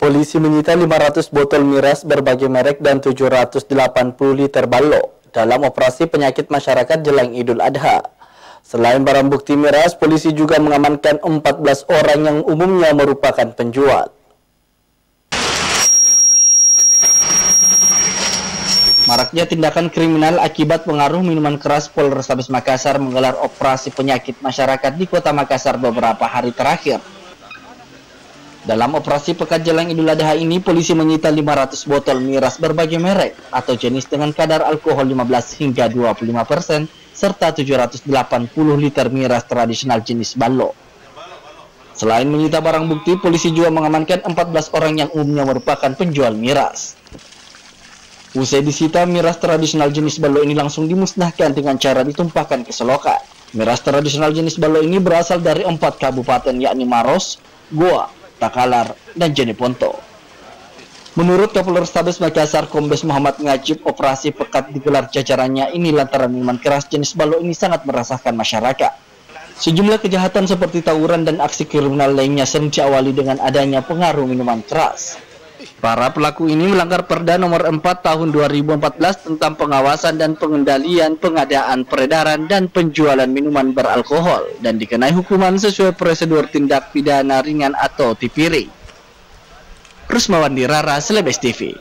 Polisi menyita 500 botol miras berbagai merek dan 780 liter balok dalam operasi penyakit masyarakat jelang Idul Adha. Selain barang bukti miras, polisi juga mengamankan 14 orang yang umumnya merupakan penjual. Maraknya tindakan kriminal akibat pengaruh minuman keras, Polrestabes Makassar menggelar operasi penyakit masyarakat di Kota Makassar beberapa hari terakhir. Dalam operasi pekan jelang Idul Adha ini, polisi menyita 500 botol miras berbagai merek atau jenis dengan kadar alkohol 15 hingga 25% serta 780 liter miras tradisional jenis balok. Selain menyita barang bukti, polisi juga mengamankan 14 orang yang umumnya merupakan penjual miras. Usai disita, miras tradisional jenis balok ini langsung dimusnahkan dengan cara ditumpahkan ke selokan. Miras tradisional jenis balok ini berasal dari 4 kabupaten yakni Maros, Goa, Takalar, dan Jeneponto. Menurut Kapolrestabes Makassar, Kombes Muhammad Ngajib, operasi pekat digelar jajarannya ini lantaran minuman keras jenis balok ini sangat meresahkan masyarakat. Sejumlah kejahatan seperti tawuran dan aksi kriminal lainnya sering diawali dengan adanya pengaruh minuman keras. Para pelaku ini melanggar Perda Nomor 4 Tahun 2014 tentang pengawasan dan pengendalian pengadaan, peredaran, dan penjualan minuman beralkohol dan dikenai hukuman sesuai prosedur tindak pidana ringan atau TPRI. Rusmawandi Rara, Celebes TV.